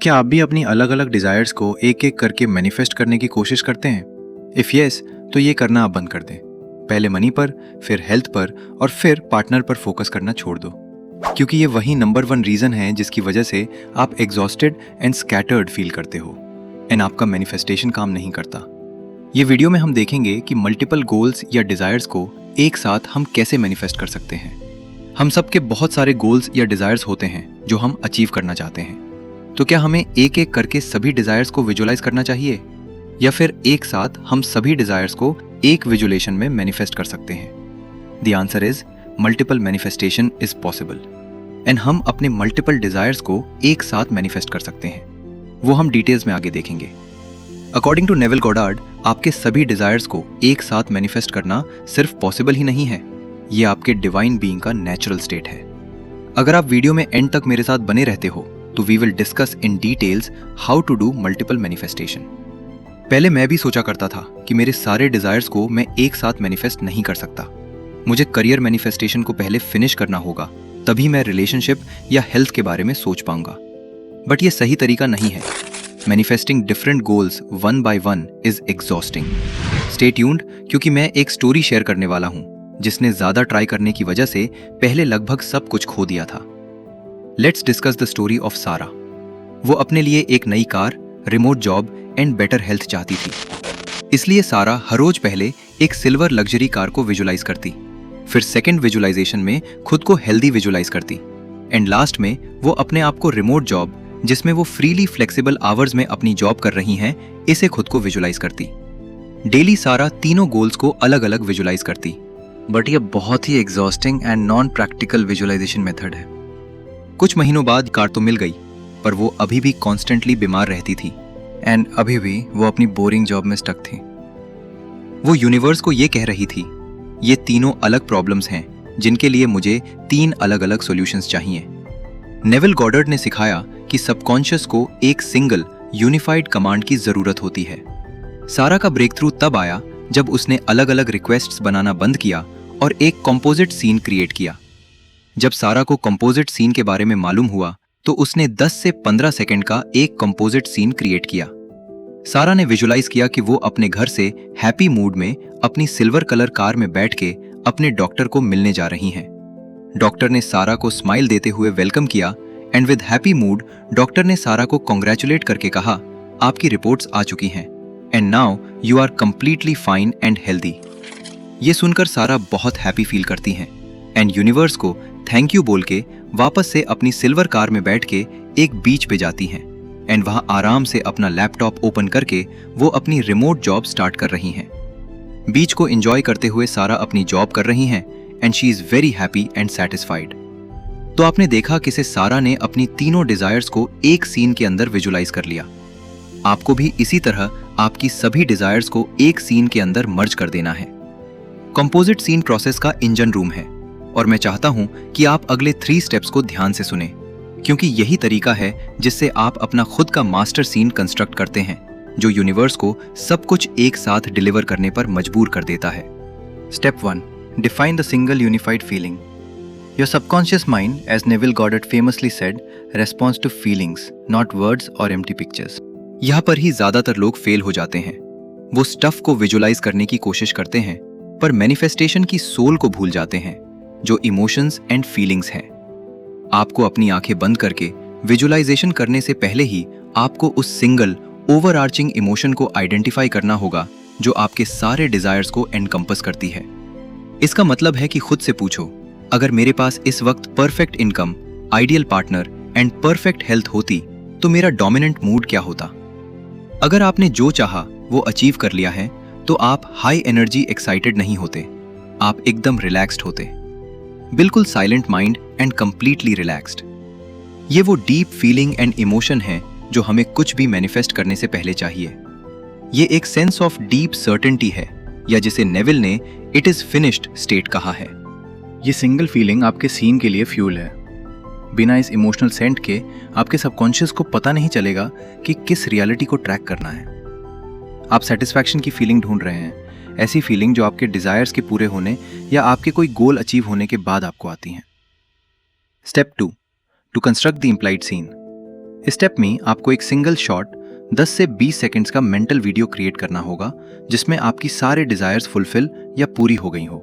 क्या आप भी अपनी अलग अलग डिजायर्स को एक एक करके मैनिफेस्ट करने की कोशिश करते हैं? इफ यस, तो ये करना आप बंद कर दें। पहले मनी पर, फिर हेल्थ पर और फिर पार्टनर पर फोकस करना छोड़ दो, क्योंकि ये वही नंबर 1 रीजन है जिसकी वजह से आप एग्जॉस्टेड एंड स्कैटर्ड फील करते हो एंड आपका मैनिफेस्टेशन काम नहीं करता। ये वीडियो में हम देखेंगे कि मल्टीपल गोल्स या डिजायर्स को एक साथ हम कैसे मैनिफेस्ट कर सकते हैं। हम सबके बहुत सारे गोल्स या डिजायर्स होते हैं जो हम अचीव करना चाहते हैं। तो क्या हमें एक एक करके सभी डिजायर्स को विजुअलाइज करना चाहिए, या फिर एक साथ हम सभी डिजायर्स को एक विजुअलेशन में मैनिफेस्ट कर सकते हैं? The answer is multiple manifestation is possible and हम अपने मल्टीपल डिजायर्स को एक साथ मैनिफेस्ट कर सकते हैं। वो हम डिटेल्स में आगे देखेंगे। अकॉर्डिंग टू नेविल गॉडार्ड, आपके सभी डिजायर्स को एक साथ मैनिफेस्ट करना सिर्फ पॉसिबल ही नहीं है, ये आपके डिवाइन बीइंग का नेचुरल स्टेट है। अगर आप वीडियो में एंड तक मेरे साथ बने रहते हो तो we will discuss in details how to do multiple manifestation. पहले मैं भी सोचा करता था कि मेरे सारे डिजायर्स को मैं एक साथ मैनिफेस्ट नहीं कर सकता। मुझे करियर मैनिफेस्टेशन को पहले फिनिश करना होगा, तभी मैं रिलेशनशिप या हेल्थ के बारे में सोच पाऊंगा। बट ये सही तरीका नहीं है। Manifesting different goals one by one is exhausting. Stay tuned, क्योंकि मैं एक स्टोरी शेयर करने वाला हूं जिसने ज्यादा ट्राई करने की वजह से पहले लगभग सब कुछ खो दिया था। Let's discuss the story of सारा। वो अपने लिए एक नई car, remote job and better health चाहती थी। इसलिए सारा हर रोज पहले एक सिल्वर लग्जरी कार को विजुलाइज करती, फिर सेकंड विजुलाइजेशन में खुद को हेल्दी विजुलाइज करती एंड लास्ट में वो अपने आप को रिमोट जॉब, जिसमें वो फ्रीली फ्लेक्सिबल आवर्स में अपनी जॉब कर रही हैं, इसे खुद को विजुलाइज करती। डेली सारा तीनों गोल्स को अलग अलग विजुलाइज करती, बट ये बहुत ही exhausting and non practical visualisation method है। कुछ महीनों बाद कार तो मिल गई, पर वो अभी भी कॉन्स्टेंटली बीमार रहती थी एंड अभी भी वो अपनी बोरिंग जॉब में स्टक थी। वो यूनिवर्स को ये कह रही थी, ये तीनों अलग प्रॉब्लम्स हैं जिनके लिए मुझे 3 अलग अलग सॉल्यूशंस चाहिए। नेविल गॉडार्ड ने सिखाया कि सबकॉन्शियस को एक सिंगल यूनिफाइड कमांड की जरूरत होती है। सारा का ब्रेक थ्रू तब आया जब उसने अलग अलग रिक्वेस्ट्स बनाना बंद किया और एक कंपोजिट सीन क्रिएट किया। जब सारा को कंपोजिट सीन के बारे में मालूम हुआ तो उसने 10 से 15 सेकंड का एक कंपोजिट सीन क्रिएट किया। सारा ने विजुलाइज किया कि वो अपने घर से हैप्पी मूड में अपनी सिल्वर कलर कार में बैठ के अपने डॉक्टर को मिलने जा रही हैं। डॉक्टर ने सारा को स्माइल देते हुए वेलकम किया and with happy mood doctor ने सारा को कॉन्ग्रेचुलेट करके कहा, आपकी रिपोर्ट्स आ चुकी हैं and now you are completely fine and healthy. ये सुनकर सारा बहुत हैप्पी फील करती हैं एंड यूनिवर्स को थैंक यू बोल के वापस से अपनी सिल्वर कार में बैठ के एक बीच पे जाती हैं एंड वहां आराम से अपना लैपटॉप ओपन करके वो अपनी रिमोट जॉब स्टार्ट कर रही हैं। बीच को एंजॉय करते हुए सारा अपनी जॉब कर रही हैं and she is very happy and satisfied. तो आपने देखा कि सारा ने अपनी तीनों डिजायर्स को एक सीन के अंदर विजुलाइज कर लिया। आपको भी इसी तरह आपकी सभी डिजायर्स को एक सीन के अंदर मर्ज कर देना है। कंपोजिट सीन प्रोसेस का इंजन रूम है और मैं चाहता हूं कि आप अगले 3 स्टेप्स को ध्यान से सुने, क्योंकि यही तरीका है जिससे आप अपना खुद का मास्टर सीन कंस्ट्रक्ट करते हैं जो यूनिवर्स को सब कुछ एक साथ डिलीवर करने पर मजबूर कर देता है। Step 1, define the single unified feeling. Your subconscious mind, as Neville Goddard famously said, response to feelings, not words or empty pictures. यहाँ पर ही ज्यादातर लोग फेल हो जाते हैं। वो स्टफ को विजुलाइज करने की कोशिश करते हैं पर मैनिफेस्टेशन की सोल को भूल जाते हैं, जो इमोशंस एंड फीलिंग्स हैं। आपको अपनी आंखें बंद करके विजुलाइजेशन करने से पहले ही आपको उस सिंगल ओवरआर्चिंग इमोशन को आइडेंटिफाई करना होगा जो आपके सारे डिजायर्स को एनकम्पस करती है। इसका मतलब है कि खुद से पूछो, अगर मेरे पास इस वक्त perfect income, ideal partner and perfect health होती तो मेरा डोमिनेंट मूड क्या होता? अगर आपने जो चाहा वो अचीव कर लिया है तो आप हाई एनर्जी एक्साइटेड नहीं होते, आप एकदम रिलैक्स्ड होते, बिल्कुल silent mind and completely relaxed. ये वो डीप फीलिंग एंड इमोशन है जो हमें कुछ भी मैनिफेस्ट करने से पहले चाहिए। ये एक सेंस ऑफ डीप सर्टेनिटी है, या जिसे नेविल ने इट इज फिनिश्ड स्टेट कहा है। ये सिंगल फीलिंग आपके सीन के लिए फ्यूल है। बिना इस इमोशनल सेंट के आपके सबकॉन्शियस को पता नहीं चलेगा कि किस रियलिटी को ट्रैक करना है। आप सेटिस्फैक्शन की फीलिंग ढूंढ रहे हैं, ऐसी फीलिंग जो आपके डिजायर्स के पूरे होने या आपके कोई गोल अचीव होने के बाद आपको आती हैं। Step 2, to construct the implied scene. Step में आपको एक सिंगल शॉट 10 से 20 सेकंड्स का मेंटल वीडियो क्रिएट करना होगा जिसमें आपकी सारे डिजायर्स फुलफिल या पूरी हो गई हो।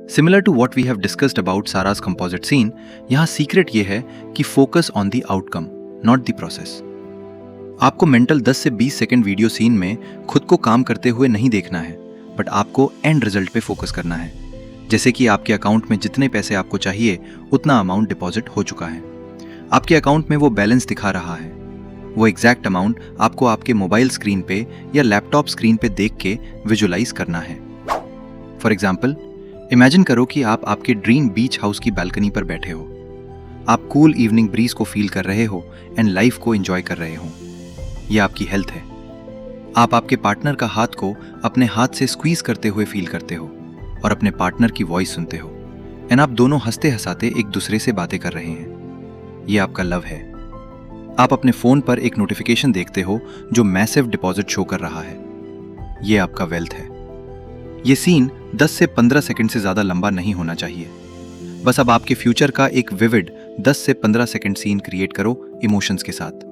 Similar to what we have discussed about Sara's composite scene, यहाँ सीक्रेट ये है कि focus on the outcome, not the process. आपको मेंटल 10 से 20 सेकंड वीडियो सीन में खुद को काम करते हुए नहीं देखना है, बट आपको एंड रिजल्ट पे फोकस करना है। जैसे कि आपके अकाउंट में जितने पैसे आपको चाहिए उतना अमाउंट डिपॉजिट हो चुका है, आपके अकाउंट में वो बैलेंस दिखा रहा है। वो एग्जैक्ट अमाउंट आपको आपके मोबाइल स्क्रीन पे या लैपटॉप स्क्रीन पे देख के विजुअलाइज करना है। फॉर एग्जाम्पल, इमेजिन करो कि आप आपके ड्रीम बीच हाउस की बालकनी पर बैठे हो। आप कूल इवनिंग ब्रीज को फील कर रहे हो एंड लाइफ को एंजॉय कर रहे हो। ये आपकी हेल्थ है। आप आपके पार्टनर का हाथ को अपने हाथ से स्क्वीज करते हुए फील करते हो और अपने पार्टनर की वॉइस सुनते हो एंड आप दोनों हंसते हंसाते एक दूसरे से बातें कर रहे हैं। ये आपका लव है। आप अपने फोन पर एक नोटिफिकेशन देखते हो जो मैसिव डिपॉजिट शो कर रहा है। ये आपका वेल्थ है। ये सीन 10 से 15 सेकंड से ज्यादा लंबा नहीं होना चाहिए। बस अब आपके फ्यूचर का एक विविड 10 से 15 सेकंड सीन क्रिएट करो इमोशंस के साथ।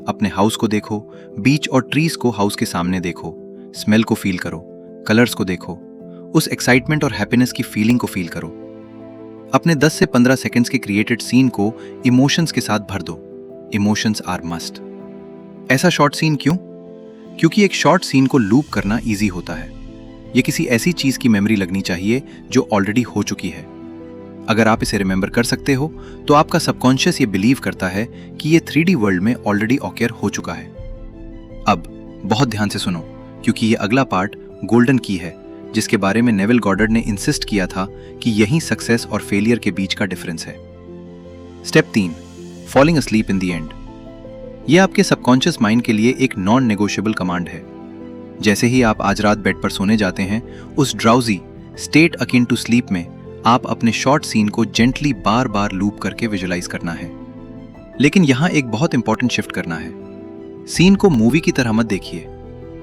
अपने हाउस को देखो, बीच और ट्रीज को हाउस के सामने देखो, स्मेल को फील करो, कलर्स को देखो, उस एक्साइटमेंट और हैप्पीनेस की फीलिंग को फील करो। अपने 10 से 15 सेकंड्स के क्रिएटेड सीन को इमोशंस के साथ भर दो। Emotions are must. ऐसा शॉर्ट सीन क्यों? क्योंकि एक शॉर्ट सीन को लूप करना इजी होता है। ये किसी ऐसी चीज की मेमोरी लगनी चाहिए जो ऑलरेडी हो चुकी है। अगर आप इसे रिमेंबर कर सकते हो तो आपका सबकॉन्शियस ये बिलीव करता है कि ये 3D वर्ल्ड में ऑलरेडी ऑक्यर हो चुका है। अब बहुत ध्यान से सुनो, क्योंकि ये अगला पार्ट गोल्डन की है, जिसके बारे में नेविल गॉडर्ड ने इंसिस्ट किया था कि यही सक्सेस और फेलियर के बीच का डिफरेंस है। Step 3, falling asleep in the end. ये आपके सबकॉन्शियस माइंड के लिए एक नॉन नेगोशिएबल कमांड है। जैसे ही आप आज रात बेड पर सोने जाते हैं, उस drowsy state akin to sleep में आप अपने शॉर्ट सीन को जेंटली बार बार लूप करके विजुलाइज करना है। लेकिन यहां एक बहुत इंपॉर्टेंट शिफ्ट करना है। सीन को मूवी की तरह मत देखिए,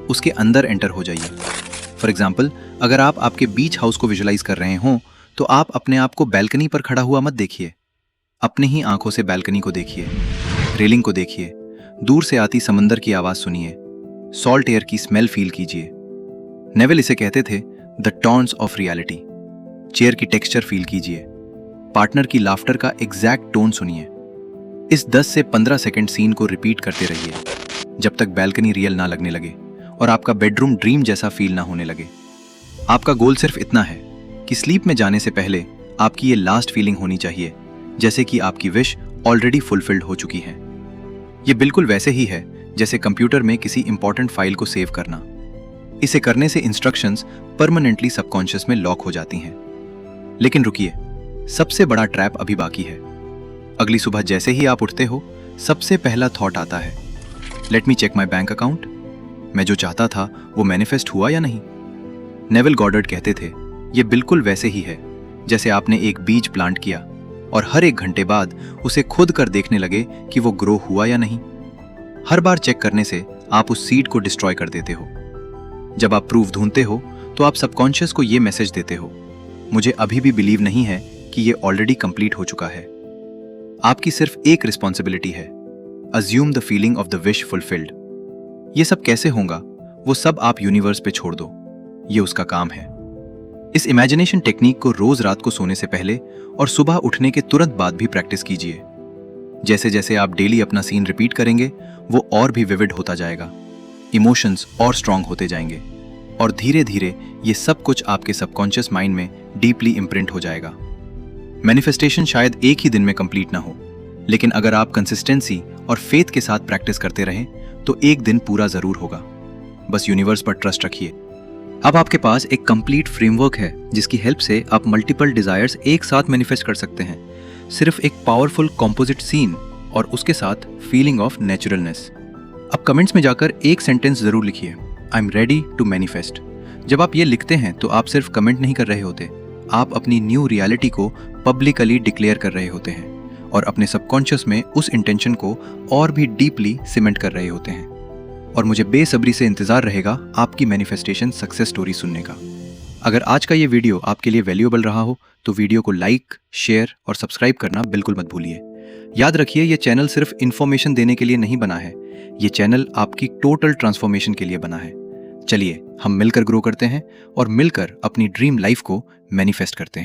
उसके अंदर एंटर हो जाइए। फॉर एग्जाम्पल, अगर आप आपके बीच हाउस को विजुलाइज कर रहे हो तो आप अपने आप को बैल्कनी पर खड़ा हुआ मत देखिए। अपनी ही आंखों से बैल्कनी को देखिए, रेलिंग को देखिए, दूर से आती समंदर की आवाज सुनिए, सॉल्ट एयर की स्मेल फील कीजिए। नेविल इसे कहते थे the Tons of reality. Chair की टेक्सचर फील कीजिए, पार्टनर की लाफ्टर का एग्जैक्ट टोन सुनिए। इस 10 से 15 सेकंड सीन को रिपीट करते रहिए जब तक बैल्कनी रियल ना लगने लगे और आपका बेडरूम ड्रीम जैसा फील ना होने लगे। आपका गोल सिर्फ इतना है कि स्लीप में जाने से पहले आपकी ये लास्ट फीलिंग होनी चाहिए, जैसे कि आपकी विश ऑलरेडी फुलफिल्ड हो चुकी है। ये बिल्कुल वैसे ही है जैसे कंप्यूटर में किसी इंपॉर्टेंट फाइल को सेव करना। इसे करने से इंस्ट्रक्शंस परमानेंटली सबकॉन्शियस में लॉक हो जाती हैं। लेकिन रुकिए, सबसे बड़ा ट्रैप अभी बाकी है। अगली सुबह जैसे ही आप उठते हो, सबसे पहला थॉट आता है, let me check my bank account. मैं जो चाहता था वो मैनिफेस्ट हुआ या नहीं? नेविल गॉडर्ड कहते थे ये बिल्कुल वैसे ही है जैसे आपने एक बीज प्लांट किया और हर 1 घंटे बाद उसे खुद कर देखने लगे कि वो ग्रो हुआ या नहीं। हर बार चेक करने से आप उस सीड को डिस्ट्रॉय कर देते हो। जब आप प्रूफ ढूंढते हो तो आप सबकॉन्शियस को ये मैसेज देते हो, मुझे अभी भी बिलीव नहीं है कि ये ऑलरेडी कंप्लीट हो चुका है। आपकी सिर्फ एक रिस्पॉन्सिबिलिटी है, assume the feeling of the wish fulfilled. ये सब कैसे होगा वो सब आप यूनिवर्स पे छोड़ दो, ये उसका काम है। इस इमेजिनेशन टेक्निक को रोज रात को सोने से पहले और सुबह उठने के तुरंत बाद भी प्रैक्टिस कीजिए। जैसे जैसे आप डेली अपना सीन रिपीट करेंगे वो और भी विविड होता जाएगा, इमोशंस और स्ट्रांग होते जाएंगे और धीरे धीरे ये सब कुछ आपके सबकॉन्शियस माइंड में डीपली इम्प्रिंट हो जाएगा। मैनिफेस्टेशन शायद एक ही दिन में कंप्लीट ना हो, लेकिन अगर आप कंसिस्टेंसी और फेथ के साथ प्रैक्टिस करते रहें तो एक दिन पूरा जरूर होगा। बस यूनिवर्स पर ट्रस्ट रखिए। अब आपके पास एक कंप्लीट फ्रेमवर्क है जिसकी हेल्प से आप मल्टीपल डिजायर्स एक साथ मैनिफेस्ट कर सकते हैं, सिर्फ एक पावरफुल कॉम्पोजिट सीन और उसके साथ फीलिंग ऑफ नेचुरलनेस। अब कमेंट्स में जाकर एक सेंटेंस जरूर लिखिए, I am ready to manifest. जब आप ये लिखते हैं तो आप सिर्फ कमेंट नहीं कर रहे होते, आप अपनी न्यू रियलिटी को पब्लिकली डिक्लेयर कर रहे होते हैं और अपने सबकॉन्शियस में उस इंटेंशन को और भी डीपली सीमेंट कर रहे होते हैं। और मुझे बेसब्री से इंतजार रहेगा आपकी मैनिफेस्टेशन सक्सेस स्टोरी सुनने का। अगर आज का ये वीडियो आपके लिए वैल्यूएबल रहा हो तो वीडियो को लाइक, शेयर और सब्सक्राइब करना बिल्कुल मत भूलिए। याद रखिए, ये चैनल सिर्फ इंफॉर्मेशन देने के लिए नहीं बना है, ये चैनल आपकी टोटल ट्रांसफॉर्मेशन के लिए बना है। चलिए हम मिलकर ग्रो करते हैं और मिलकर अपनी ड्रीम लाइफ को मैनिफेस्ट करते हैं।